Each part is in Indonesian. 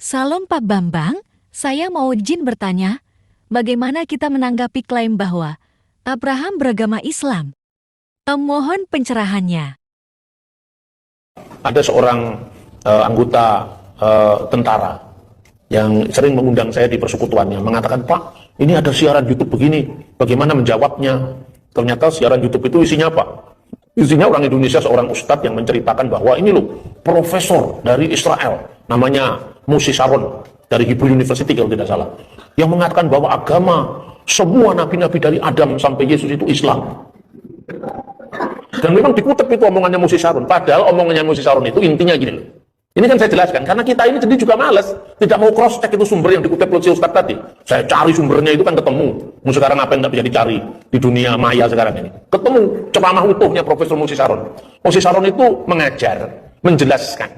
Salam Pak Bambang, saya mau izin bertanya, bagaimana kita menanggapi klaim bahwa Abraham beragama Islam? Mohon pencerahannya. Ada seorang anggota tentara yang sering mengundang saya di persekutuannya, mengatakan, "Pak, ini ada siaran YouTube begini, bagaimana menjawabnya?" Ternyata siaran YouTube itu isinya apa? Isinya orang Indonesia, seorang ustadz yang menceritakan bahwa ini loh, profesor dari Israel, namanya Moshe Sharon, dari Hebrew University kalau tidak salah, yang mengatakan bahwa agama semua nabi-nabi dari Adam sampai Yesus itu Islam. Dan memang dikutip itu omongannya Moshe Sharon, padahal omongannya Moshe Sharon itu intinya gini loh. Ini kan saya jelaskan, karena kita ini jadi juga males, tidak mau cross check itu sumber yang dikutip oleh si Ustadz tadi. Saya cari sumbernya itu kan ketemu. Sekarang apa yang nggak bisa dicari di dunia maya sekarang ini? Ketemu ceramah utuhnya Profesor Moshe Sharon. Moshe Sharon itu mengajar, menjelaskan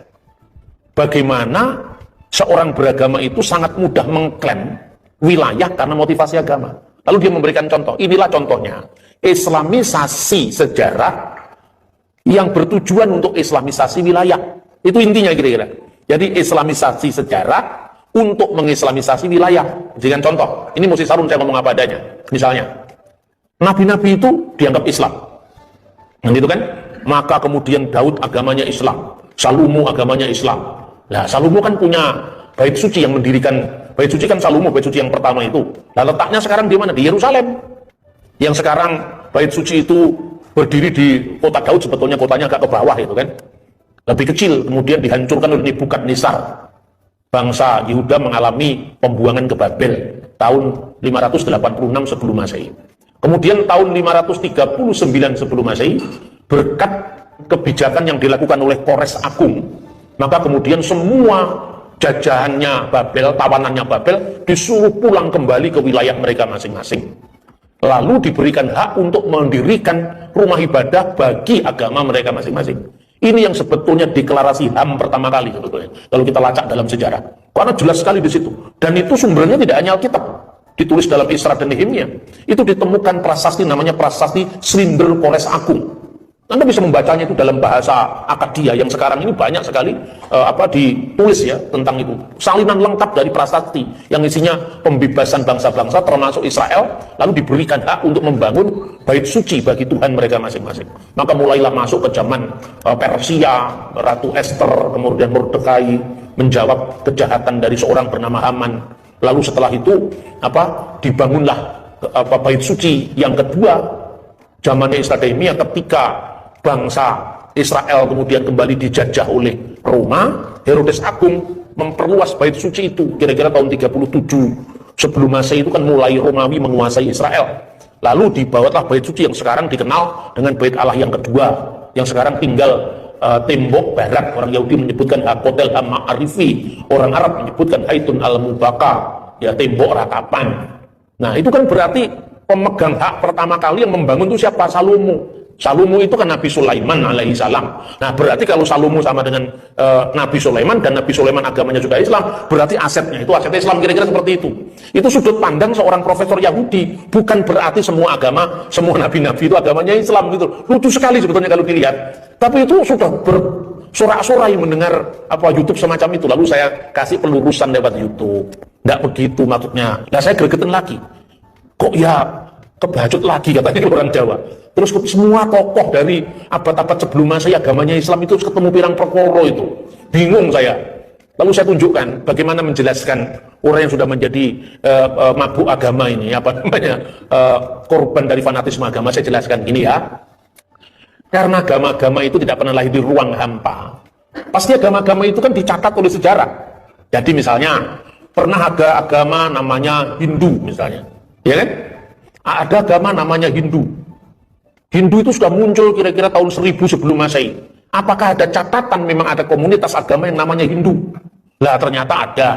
bagaimana seorang beragama itu sangat mudah mengklaim wilayah karena motivasi agama. Lalu dia memberikan contoh, inilah contohnya. Islamisasi sejarah yang bertujuan untuk islamisasi wilayah. Itu intinya kira-kira. Jadi islamisasi sejarah untuk mengislamisasi wilayah. Jadikan contoh, ini Moshe Sharon saya ngomong apa adanya. Misalnya, nabi-nabi itu dianggap Islam. Nah, gitu kan? Maka kemudian Daud agamanya Islam, Salomo agamanya Islam. Nah, Salomo kan punya bait suci yang mendirikan, bait suci kan Salomo, bait suci yang pertama itu. Nah, letaknya sekarang di mana? Di Yerusalem. Yang sekarang bait suci itu berdiri di kota Daud, sebetulnya kotanya agak ke bawah itu kan. Lebih kecil, kemudian dihancurkan oleh Nebukadnezar. Bangsa Yehuda mengalami pembuangan ke Babel tahun 586 sebelum Masehi. Kemudian tahun 539 sebelum Masehi, berkat kebijakan yang dilakukan oleh Kores Agung, maka kemudian semua jajahannya Babel, tawanannya Babel, disuruh pulang kembali ke wilayah mereka masing-masing. Lalu diberikan hak untuk mendirikan rumah ibadah bagi agama mereka masing-masing. Ini yang sebetulnya deklarasi HAM pertama kali sebetulnya, kalau kita lacak dalam sejarah. Karena jelas sekali di situ. Dan itu sumbernya tidak hanya Alkitab, ditulis dalam Isra dan Nehemia. Itu ditemukan prasasti, namanya prasasti Slinder Kores Agung. Anda bisa membacanya itu dalam bahasa Akadia yang sekarang ini banyak sekali ditulis ya tentang itu. Salinan lengkap dari prasasti yang isinya pembebasan bangsa-bangsa termasuk Israel, lalu diberikan hak untuk membangun bait suci bagi Tuhan mereka masing-masing. Maka mulailah masuk ke zaman Persia, Ratu Esther, kemudian Mordekai menjawab kejahatan dari seorang bernama Haman. Lalu setelah itu dibangunlah bait suci yang kedua zamannya Isra dan Nehemia ketika bangsa Israel kemudian kembali dijajah oleh Roma. Herodes Agung memperluas bait suci itu kira-kira tahun 37 sebelum Masehi. Itu kan mulai Romawi menguasai Israel. Lalu dibawalah bait suci yang sekarang dikenal dengan bait Allah yang kedua, yang sekarang tinggal tembok barat. Orang Yahudi menyebutkan Hakotel Ha'arifi, orang Arab menyebutkan Haitun al-Mubaka, ya tembok ratapan. Nah itu kan berarti pemegang hak pertama kali yang membangun itu siapa? Salomo. Salomo itu kan Nabi Sulaiman alaihi salam. Nah berarti kalau Salomo sama dengan Nabi Sulaiman, dan Nabi Sulaiman agamanya juga Islam, berarti asetnya itu aset Islam, kira-kira seperti itu. Itu sudut pandang seorang profesor Yahudi. Bukan berarti semua agama, semua nabi-nabi itu agamanya Islam gitu. Lucu sekali sebetulnya kalau dilihat. Tapi itu sudah bersorak-sorai mendengar YouTube semacam itu. Lalu saya kasih pelurusan lewat YouTube. Nggak begitu maksudnya. Nah saya gregetan lagi. Kok ya kebacut lagi katanya orang Jawa. Terus semua tokoh dari abad-abad sebelum Masehi agamanya Islam itu ketemu pirang perkara itu. Bingung saya. Lalu saya tunjukkan bagaimana menjelaskan orang yang sudah menjadi mabuk agama ini, korban dari fanatisme agama. Saya jelaskan gini ya. Karena agama-agama itu tidak pernah lahir di ruang hampa. Pasti agama-agama itu kan dicatat oleh sejarah. Jadi misalnya pernah ada agama namanya Hindu misalnya. Ya kan? Ada agama namanya Hindu. Hindu itu sudah muncul kira-kira tahun 1000 sebelum Masehi. Apakah ada catatan memang ada komunitas agama yang namanya Hindu? Lah ternyata ada.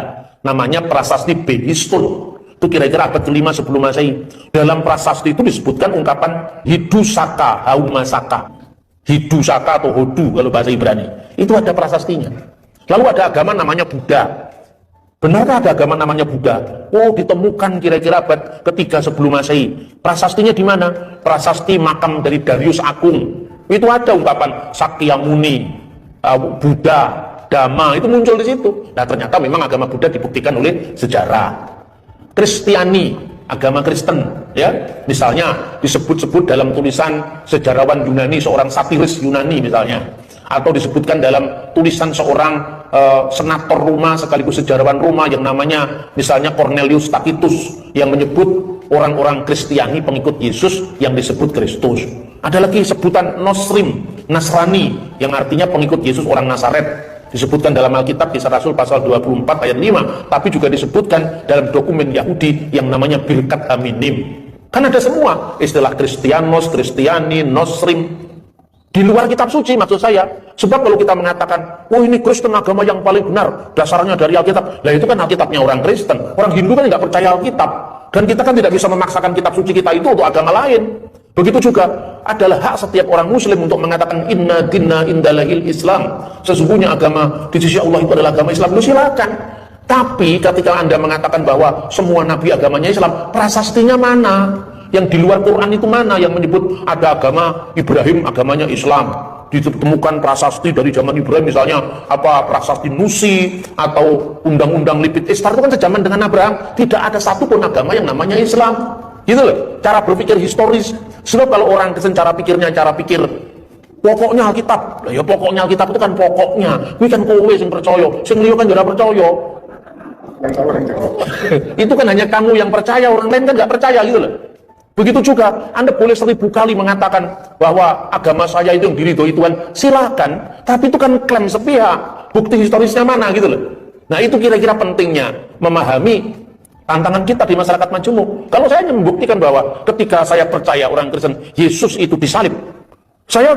Namanya prasasti Behistun. Itu kira-kira abad ke-5 sebelum Masehi. Dalam prasasti itu disebutkan ungkapan Hidusaka, Haumasaka. Hidusaka atau Hodu kalau bahasa Ibrani. Itu ada prasastinya. Lalu ada agama namanya Buddha. Benarkah ada agama namanya Buddha? Oh, ditemukan kira-kira abad ketiga sebelum Masehi. Prasastinya di mana? Prasasti makam dari Darius Agung. Itu ada ungkapan Sakyamuni, Buddha, Dhamma itu muncul di situ. Nah ternyata memang agama Buddha dibuktikan oleh sejarah. Kristiani, agama Kristen, ya, misalnya disebut-sebut dalam tulisan sejarawan Yunani, seorang satiris Yunani misalnya, atau disebutkan dalam tulisan seorang senator Roma sekaligus sejarawan Roma yang namanya misalnya Cornelius Tacitus yang menyebut orang-orang Kristiani pengikut Yesus yang disebut Kristus. Ada lagi sebutan Nosrim, Nasrani, yang artinya pengikut Yesus orang Nazaret. Disebutkan dalam Alkitab Kisah Rasul pasal 24 ayat 5, tapi juga disebutkan dalam dokumen Yahudi yang namanya Birkat Haminim. Kan ada semua istilah Kristianos, Kristiani, Nosrim di luar kitab suci maksud saya. Sebab kalau kita mengatakan, oh ini Kristen agama yang paling benar, dasarnya dari Alkitab. Lah itu kan Alkitabnya orang Kristen. Orang Hindu kan nggak percaya Alkitab. Dan kita kan tidak bisa memaksakan kitab suci kita itu untuk agama lain. Begitu juga adalah hak setiap orang muslim untuk mengatakan inna dinna indalahil Islam. Sesungguhnya agama di sisi Allah itu adalah agama Islam. Lu silakan. Tapi ketika Anda mengatakan bahwa semua nabi agamanya Islam, prasastinya mana? Yang di luar Quran itu mana yang menyebut ada agama Ibrahim agamanya Islam? Ditemukan prasasti dari zaman Ibrahim misalnya apa prasasti Nusi atau undang-undang Lipit Ishtar itu kan sejaman dengan Abraham. Tidak ada satupun agama yang namanya Islam. Gitu loh, cara berpikir historis. Sebab kalau orang Kristen cara pikir pokoknya Alkitab. Lah ya pokoknya Alkitab itu kan pokoknya. Kuwi kan kowe sing percaya, sing liya kan ora percaya. Itu kan hanya kamu yang percaya, orang lain kan nggak percaya gitu loh. Begitu juga, Anda boleh 1000 kali mengatakan bahwa agama saya itu yang diridhoi Tuhan, silakan. Tapi itu kan klaim sepihak. Bukti historisnya mana gitu loh. Nah itu kira-kira pentingnya memahami tantangan kita di masyarakat majemuk. Kalau saya hanya membuktikan bahwa ketika saya percaya orang Kristen, Yesus itu disalib, saya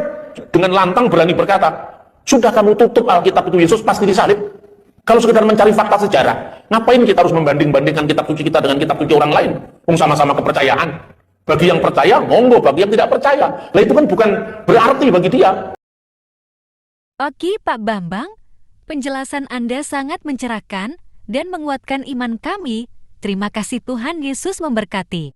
dengan lantang berani berkata, sudah kamu tutup Alkitab itu Yesus pasti disalib. Kalau sekedar mencari fakta sejarah, ngapain kita harus membanding-bandingkan kitab suci kita dengan kitab suci orang lain? Sama-sama kepercayaan. Bagi yang percaya, monggo. Bagi yang tidak percaya, lah itu kan bukan berarti bagi dia. Oke Pak Bambang, penjelasan Anda sangat mencerahkan dan menguatkan iman kami. Terima kasih, Tuhan Yesus memberkati.